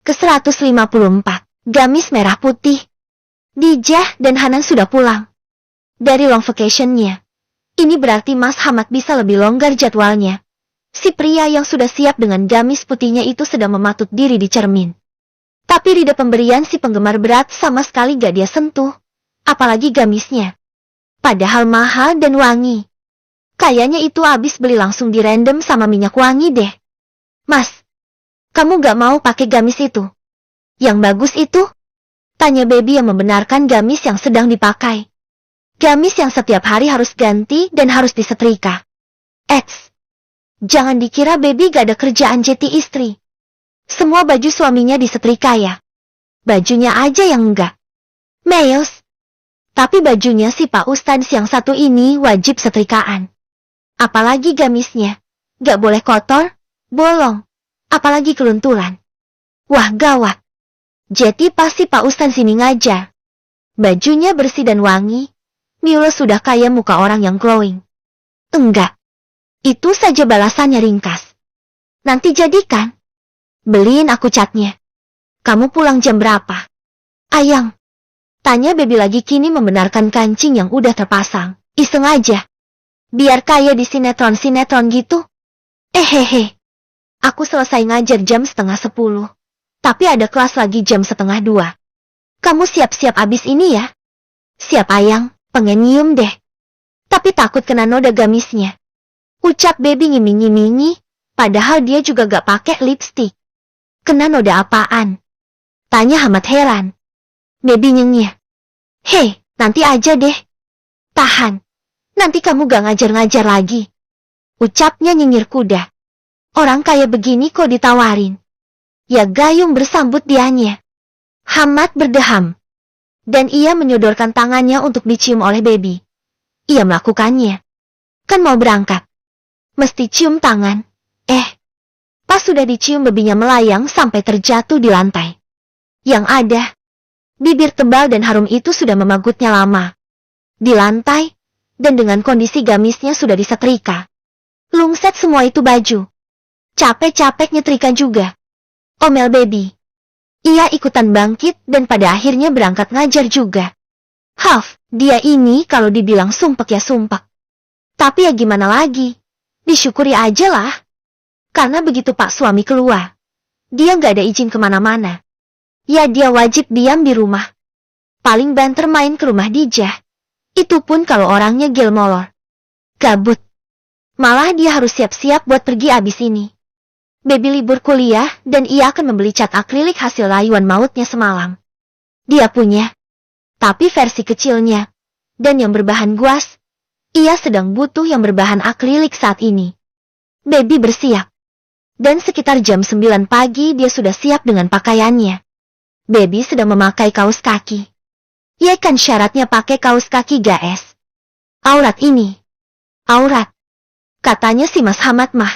Ke-154, gamis merah putih. Dijah dan Hanan sudah pulang dari long vacation-nya. Ini berarti Mas Hamad bisa lebih longgar jadwalnya. Si pria yang sudah siap dengan gamis putihnya itu sedang mematut diri di cermin. Tapi rida pemberian si penggemar berat sama sekali gak dia sentuh. Apalagi gamisnya. Padahal mahal dan wangi. Kayaknya itu abis beli langsung direndam sama minyak wangi deh. Mas, kamu gak mau pakai gamis itu? Yang bagus itu? Tanya Baby yang membenarkan gamis yang sedang dipakai. Gamis yang setiap hari harus ganti dan harus disetrika. Jangan dikira Baby gak ada kerjaan jadi istri. Semua baju suaminya disetrika ya. Bajunya aja yang enggak. Meos. Tapi bajunya si Pak Ustadz yang satu ini wajib setrikaan. Apalagi gamisnya. Gak boleh kotor, bolong. Apalagi kelunturan. Wah gawat. Jadi pasti Pak Ustadz sini ngajar. Bajunya bersih dan wangi. Mila sudah kayak muka orang yang glowing. Enggak. Itu saja balasannya ringkas. Nanti jadikan. Beliin aku catnya. Kamu pulang jam berapa? Ayang. Tanya Baby lagi kini membenarkan kancing yang udah terpasang. Iseng aja. Biar kayak di sinetron-sinetron gitu. Hehehe. Aku selesai ngajar jam 9:30. Tapi ada kelas lagi jam 1:30. Kamu siap-siap abis ini ya? Siap Ayang, pengen nyium deh. Tapi takut kena noda gamisnya. Ucap Baby ngiming-ngimingi, padahal dia juga gak pakai lipstik. Kena noda apaan? Tanya Hamad heran. Baby nyengir. Hei, nanti aja deh. Tahan. Nanti kamu gak ngajar-ngajar lagi. Ucapnya nyengir kuda. Orang kayak begini kok ditawarin. Ya gayung bersambut dianya. Hamad berdeham. Dan ia menyodorkan tangannya untuk dicium oleh Baby. Ia melakukannya. Kan mau berangkat. Mesti cium tangan. Pas sudah dicium babinya melayang sampai terjatuh di lantai. Yang ada, bibir tebal dan harum itu sudah memagutnya lama. Di lantai, dan dengan kondisi gamisnya sudah disetrika. Lungset semua itu baju. Capek-capek nyetrika juga. Omel Baby. Ia ikutan bangkit dan pada akhirnya berangkat ngajar juga. Dia ini kalau dibilang sumpek ya sumpek. Tapi ya gimana lagi? Disyukuri aja lah. Karena begitu Pak suami keluar, dia nggak ada izin kemana-mana. Ya dia wajib diam di rumah. Paling banter main ke rumah Dijah. Itu pun kalau orangnya gel molor. Gabut. Malah dia harus siap-siap buat pergi abis ini. Baby libur kuliah dan ia akan membeli cat akrilik hasil rayuan mautnya semalam. Dia punya. Tapi versi kecilnya. Dan yang berbahan guas. Ia sedang butuh yang berbahan akrilik saat ini. Baby bersiap. Dan sekitar jam 9 pagi dia sudah siap dengan pakaiannya. Baby sedang memakai kaos kaki. Ya kan syaratnya pakai kaos kaki guys. Aurat ini. Aurat. Katanya si Mas Hamad mah.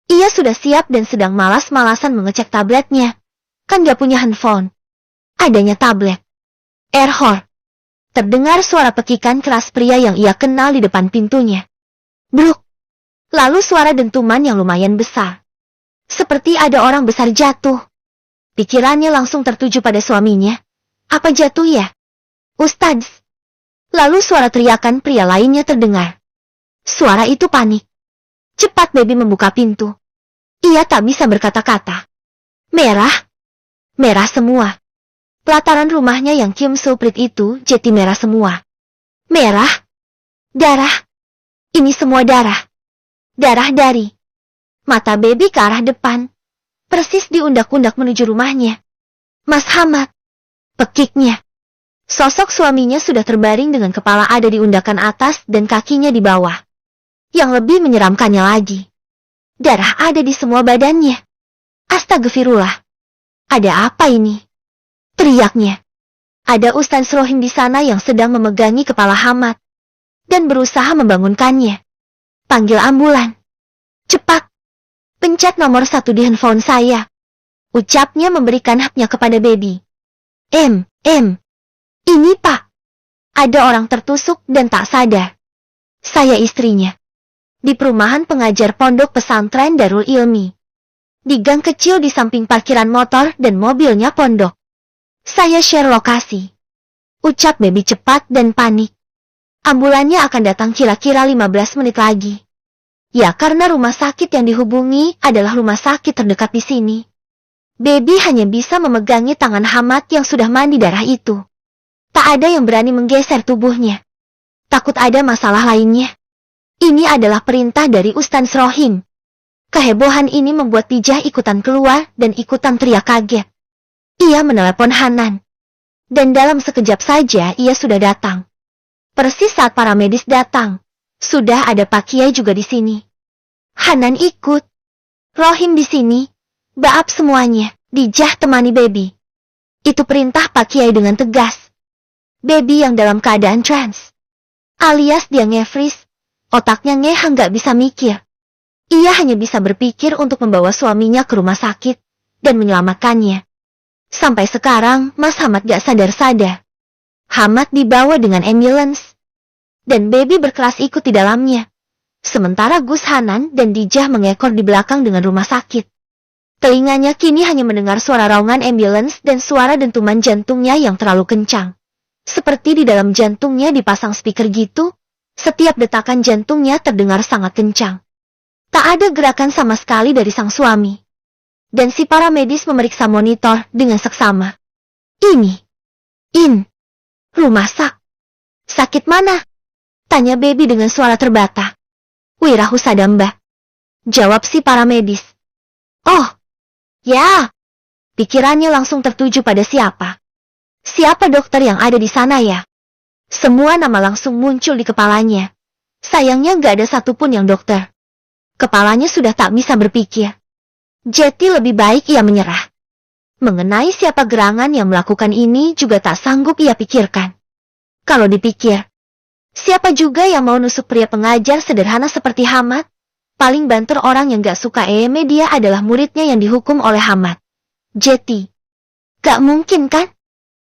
Ia sudah siap dan sedang malas-malasan mengecek tabletnya. Kan gak punya handphone. Adanya tablet. Error. Terdengar suara pekikan keras pria yang ia kenal di depan pintunya. Bruk. Lalu suara dentuman yang lumayan besar. Seperti ada orang besar jatuh. Pikirannya langsung tertuju pada suaminya. Apa jatuh ya? Ustadz. Lalu suara teriakan pria lainnya terdengar. Suara itu panik. Cepat Baby membuka pintu. Ia tak bisa berkata-kata. Merah. Merah semua. Pelataran rumahnya yang Kim Suprit itu jadi merah semua. Merah. Darah. Ini semua darah. Darah dari mata Baby ke arah depan. Persis diundak-undak menuju rumahnya. Mas Hamad. Pekiknya. Sosok suaminya sudah terbaring dengan kepala ada di undakan atas dan kakinya di bawah. Yang lebih menyeramkannya lagi. Darah ada di semua badannya. Astagfirullah. Ada apa ini? Teriaknya. Ada Ustadz Rohim di sana yang sedang memegangi kepala Hamad. Dan berusaha membangunkannya. Panggil ambulan. Cepat. Pencet nomor 1 di handphone saya. Ucapnya memberikan haknya kepada Baby. Ini Pak. Ada orang tertusuk dan tak sadar. Saya istrinya. Di perumahan pengajar pondok pesantren Darul Ilmi. Di gang kecil di samping parkiran motor dan mobilnya pondok. Saya share lokasi. Ucap Baby cepat dan panik. Ambulannya akan datang kira-kira 15 menit lagi. Ya, karena rumah sakit yang dihubungi adalah rumah sakit terdekat di sini. Baby hanya bisa memegangi tangan Hamad yang sudah mandi darah itu. Tak ada yang berani menggeser tubuhnya. Takut ada masalah lainnya. Ini adalah perintah dari Ustaz Rohim. Kehebohan ini membuat Dijah ikutan keluar dan ikutan teriak kaget. Ia menelepon Hanan. Dan dalam sekejap saja ia sudah datang. Persis saat para medis datang. Sudah ada Pak Kiai juga di sini. Hanan ikut. Rohim di sini. Baap semuanya. Dijah temani Baby. Itu perintah Pak Kiai dengan tegas. Baby yang dalam keadaan trans. Alias dia nge-freeze. Otaknya ngehang gak bisa mikir. Ia hanya bisa berpikir untuk membawa suaminya ke rumah sakit dan menyelamatkannya. Sampai sekarang, Mas Hamad gak sadar-sadar. Hamad dibawa dengan ambulans. Dan Baby berkelas ikut di dalamnya. Sementara Gus Hanan dan Dijah mengekor di belakang dengan rumah sakit. Telinganya kini hanya mendengar suara raungan ambulans dan suara dentuman jantungnya yang terlalu kencang. Seperti di dalam jantungnya dipasang speaker gitu, setiap detakan jantungnya terdengar sangat kencang. Tak ada gerakan sama sekali dari sang suami. Dan si para medis memeriksa monitor dengan seksama. Rumah sakit mana? Tanya Baby dengan suara terbata. Wirahusadamba. Jawab si para medis. Oh, ya. Pikirannya langsung tertuju pada siapa. Siapa dokter yang ada di sana ya? Semua nama langsung muncul di kepalanya. Sayangnya gak ada satupun yang dokter. Kepalanya sudah tak bisa berpikir. Jadi lebih baik ia menyerah. Mengenai siapa gerangan yang melakukan ini juga tak sanggup ia pikirkan. Kalau dipikir, siapa juga yang mau nusuk pria pengajar sederhana seperti Hamad? Paling banter orang yang gak suka media adalah muridnya yang dihukum oleh Hamad. Jeti. Gak mungkin kan?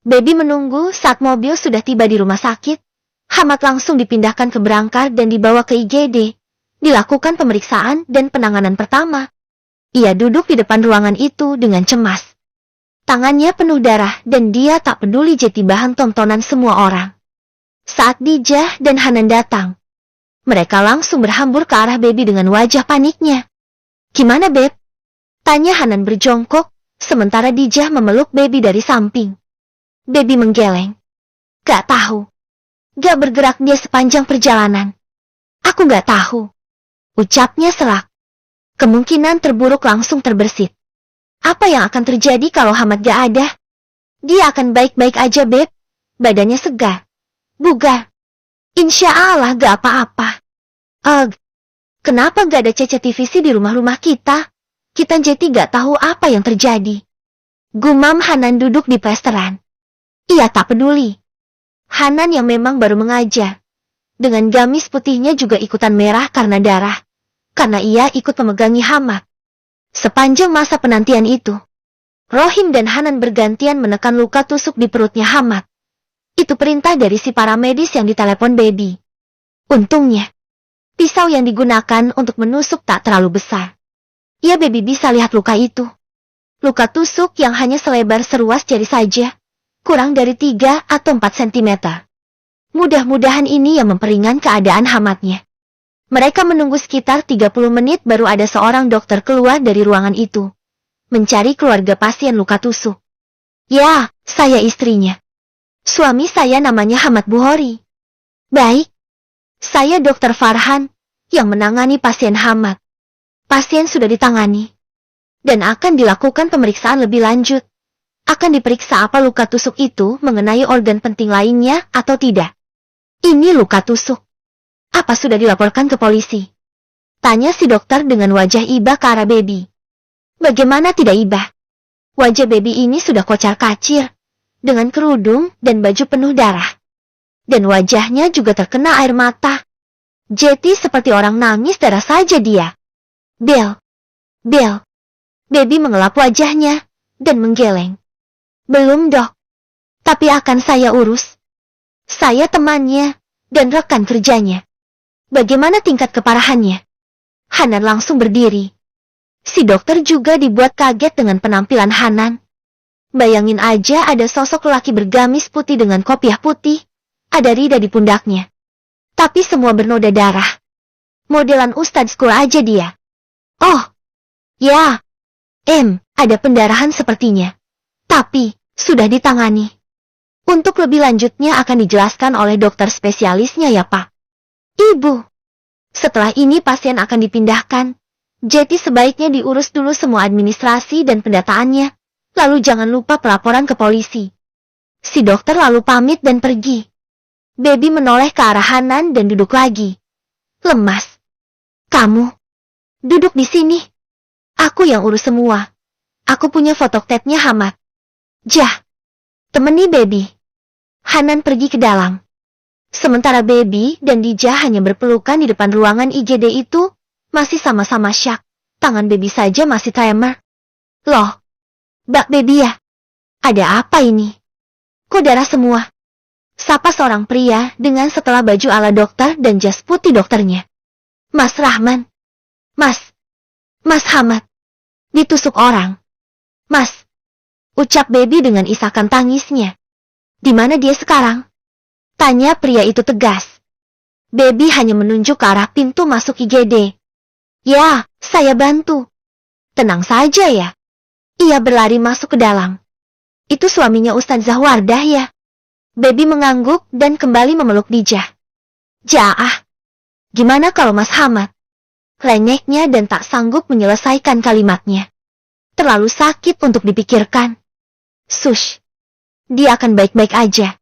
Baby menunggu saat mobil sudah tiba di rumah sakit. Hamad langsung dipindahkan ke berangkar dan dibawa ke IGD. Dilakukan pemeriksaan dan penanganan pertama. Ia duduk di depan ruangan itu dengan cemas. Tangannya penuh darah dan dia tak peduli jadi bahan tontonan semua orang. Saat Dijah dan Hanan datang, mereka langsung berhambur ke arah Baby dengan wajah paniknya. Gimana, Beb? Tanya Hanan berjongkok, sementara Dijah memeluk Baby dari samping. Baby menggeleng. Gak tahu. Gak bergerak dia sepanjang perjalanan. Aku gak tahu. Ucapnya serak. Kemungkinan terburuk langsung terbersit. Apa yang akan terjadi kalau Hamad gak ada? Dia akan baik-baik aja, Beb. Badannya segar. Bugar. Insya Allah gak apa-apa. Kenapa gak ada CCTV di rumah-rumah kita? Kita jadi gak tahu apa yang terjadi. Gumam Hanan duduk di plesteran. Ia tak peduli. Hanan yang memang baru mengajar. Dengan gamis putihnya juga ikutan merah karena darah. Karena ia ikut memegangi Hamad. Sepanjang masa penantian itu, Rohim dan Hanan bergantian menekan luka tusuk di perutnya Hamad. Itu perintah dari si para medis yang ditelepon Baby. Untungnya, pisau yang digunakan untuk menusuk tak terlalu besar. Ya, Baby bisa lihat luka itu. Luka tusuk yang hanya selebar seruas jari saja, kurang dari 3 atau 4 cm. Mudah-mudahan ini yang memperingan keadaan Hamadnya. Mereka menunggu sekitar 30 menit baru ada seorang dokter keluar dari ruangan itu. Mencari keluarga pasien luka tusuk. Ya, saya istrinya. Suami saya namanya Hamad Buhori. Baik. Saya Dokter Farhan, yang menangani pasien Hamad. Pasien sudah ditangani. Dan akan dilakukan pemeriksaan lebih lanjut. Akan diperiksa apa luka tusuk itu mengenai organ penting lainnya atau tidak. Ini luka tusuk. Apa sudah dilaporkan ke polisi? Tanya si dokter dengan wajah iba ke arah Baby. Bagaimana tidak iba? Wajah Baby ini sudah kocar-kacir, dengan kerudung dan baju penuh darah. Dan wajahnya juga terkena air mata. Jeti seperti orang nangis darah saja dia. Bel. Baby mengelap wajahnya, dan menggeleng. Belum, Dok. Tapi akan saya urus. Saya temannya, dan rekan kerjanya. Bagaimana tingkat keparahannya? Hanan langsung berdiri. Si dokter juga dibuat kaget dengan penampilan Hanan. Bayangin aja ada sosok lelaki bergamis putih dengan kopiah putih, ada rida di pundaknya. Tapi semua bernoda darah. Modelan Ustadz School aja dia. Oh, ya. Ada pendarahan sepertinya. Tapi, sudah ditangani. Untuk lebih lanjutnya akan dijelaskan oleh dokter spesialisnya ya Pak. Ibu. Setelah ini pasien akan dipindahkan. Jadi sebaiknya diurus dulu semua administrasi dan pendataannya. Lalu jangan lupa pelaporan ke polisi. Si dokter lalu pamit dan pergi. Baby menoleh ke arah Hanan dan duduk lagi. Lemas. Kamu. Duduk di sini. Aku yang urus semua. Aku punya fototetnya Hamad. Jah. Temani Baby. Hanan pergi ke dalam. Sementara Baby dan Dijah hanya berpelukan di depan ruangan IGD itu, masih sama-sama syak. Tangan Baby saja masih tremor. Loh. Bak Baby ya? Ada apa ini? Kok darah semua? Sapa seorang pria dengan setelah baju ala dokter dan jas putih dokternya. Mas Rahman. Mas Hamad. Ditusuk orang. Mas. Ucap Baby dengan isakan tangisnya. Di mana dia sekarang? Tanya pria itu tegas. Baby hanya menunjuk ke arah pintu masuk IGD. Ya, saya bantu. Tenang saja ya. Ia berlari masuk ke dalam. Itu suaminya Ustadzah Wardah ya? Baby mengangguk dan kembali memeluk Dijah. Jaah. Gimana kalau Mas Hamad? Lenyeknya dan tak sanggup menyelesaikan kalimatnya. Terlalu sakit untuk dipikirkan. Sush. Dia akan baik-baik aja.